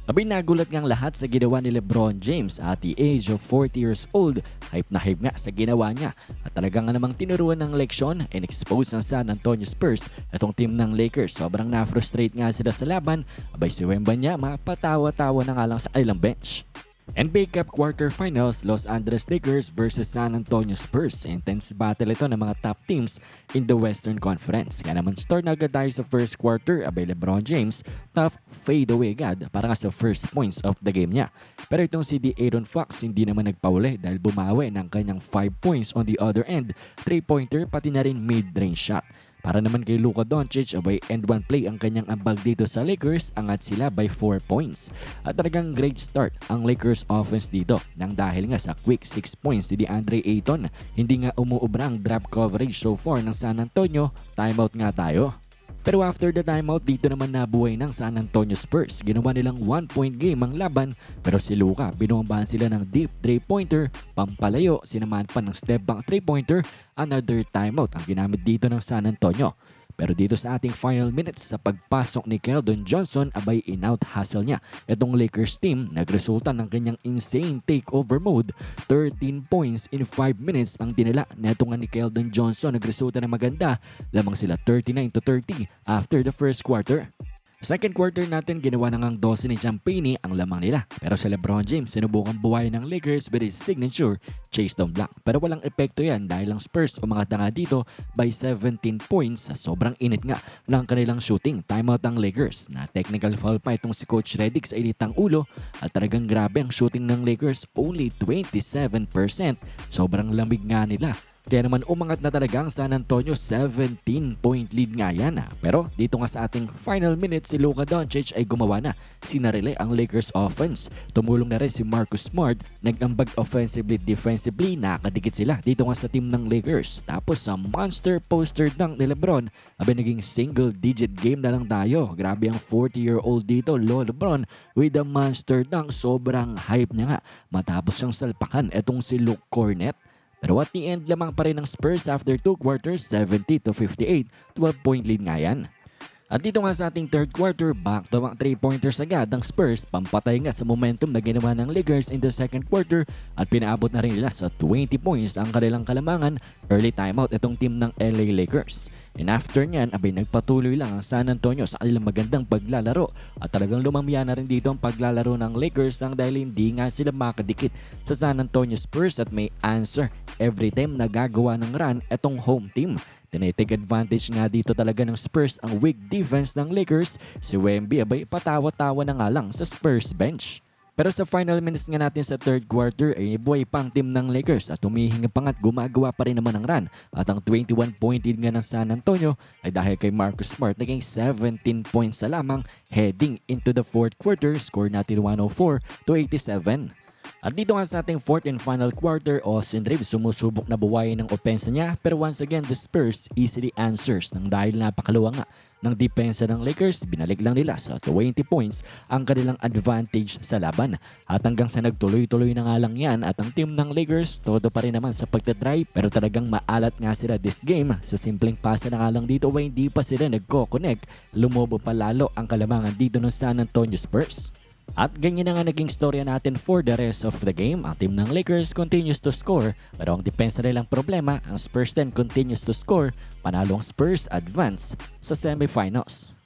Abay nagulat ngang lahat sa ginawa ni LeBron James at the age of 40 years old. Hype na hype nga sa ginawa niya at talagang nga namang tinuruan ng leksyon and expose ng San Antonio Spurs itong team ng Lakers. Sobrang na-frustrate nga sila sa laban. Abay si Wembanyama mapatawa-tawa na nga lang sa kanilang bench. NBA Cup Quarterfinals, Los Angeles Lakers versus San Antonio Spurs. Intense battle ito ng mga top teams in the Western Conference. Kaya naman start na agad tayo sa first quarter. Abay LeBron James, tough fade away agad para nga sa first points of the game niya. Pero itong si De'Aaron Fox hindi naman nagpauli dahil bumawi ng kanyang 5 points on the other end. 3-pointer pati na rin mid-range shot. Para naman kay Luka Doncic, abay end one play ang kanyang ambag dito sa Lakers, angat sila by 4 points. At talagang great start ang Lakers offense dito nang dahil nga sa quick 6 points ni DeAndre Ayton. Hindi nga umuubra ang drop coverage so far ng San Antonio, timeout nga tayo. Pero after the timeout, dito naman nabuhay ng San Antonio Spurs. Ginawa nilang 1-point game ang laban pero si Luka, binombahan sila ng deep 3-pointer, pampalayo, sinamahan pa ng step back 3-pointer, another timeout ang ginamit dito ng San Antonio. Pero dito sa ating final minutes sa pagpasok ni Keldon Johnson, abay in-out hustle niya itong Lakers team. Nagresulta ng kanyang insane takeover mode. 13 points in 5 minutes ang dinala neto nga ni Keldon Johnson. Nagresulta na maganda. Lamang sila 39-30 after the first quarter. Second quarter natin, ginawa na ngang 12 ni Champagnie ang lamang nila. Pero si LeBron James sinubukan buhayin ng Lakers with his signature chase down block. Pero walang epekto yan dahil ang Spurs umangat na nga dito by 17 points sa sobrang init nga ng kanilang shooting. Timeout ang Lakers na technical foul pa itong si Coach Redick sa initang ulo at talagang grabe ang shooting ng Lakers, only 27%. Sobrang lamig nga nila. Kaya naman umangat na talaga ang San Antonio, 17-point lead nga yan. Pero dito nga sa ating final minutes, si Luka Doncic ay gumawa na. Sinarili ang Lakers offense. Tumulong na rin si Marcus Smart, nag-ambag offensively, defensively, nakadikit sila dito nga sa team ng Lakers. Tapos sa monster poster dunk ni LeBron, abay naging single-digit game na lang tayo. Grabe ang 40-year-old dito, LeBron, with the monster dunk. Sobrang hype niya nga matapos siyang salpakan etong si Luke Cornet. Pero at the end lamang pa rin ng Spurs after 2 quarters, 70-58, 12-point lead nga yan. At dito nga sa ating third quarter, back-to-back 3-pointers agad ang Spurs, pampatay nga sa momentum na ginawa ng Lakers in the second quarter at pinaabot na rin nila sa 20 points ang kanilang kalamangan. Early timeout itong team ng LA Lakers. And after nyan, abay nagpatuloy lang ang San Antonio sa kanilang magandang paglalaro at talagang lumamya na rin dito ang paglalaro ng Lakers nang dahil hindi nga sila makadikit sa San Antonio Spurs at may answer every time nagagawa ng run itong home team. Tinitake advantage nga dito talaga ng Spurs ang weak defense ng Lakers. Si Wemby abay patawa-tawa na nga lang sa Spurs bench. Pero sa final minutes nga natin sa third quarter ay buhay pa ang team ng Lakers at humihinga pa nga't gumagawa pa rin naman ng run. At ang 21-point lead nga ng San Antonio ay dahil kay Marcus Smart naging 17 points sa lamang heading into the fourth quarter. Score natin 104-87. At dito nga sa ating fourth and final quarter, Austin Reeves sumusubok na buhayin ng opensa niya pero once again the Spurs easily answers nang dahil napakaluwa nga ng depensa ng Lakers, binalik lang nila sa 20 points ang kanilang advantage sa laban. At hanggang sa nagtuloy-tuloy na nga lang yan at ang team ng Lakers todo pa rin naman sa pagtatry pero talagang maalat nga sila this game. Sa simpleng pasa na nga lang dito ay hindi pa sila nagko-connect, lumobo pa lalo ang kalamangan dito ng San Antonio Spurs. At ganyan na nga naging storya natin for the rest of the game. Ang team ng Lakers continues to score pero ang depensa nilang problema, ang Spurs din continues to score. Panalo ang Spurs, advance sa semifinals.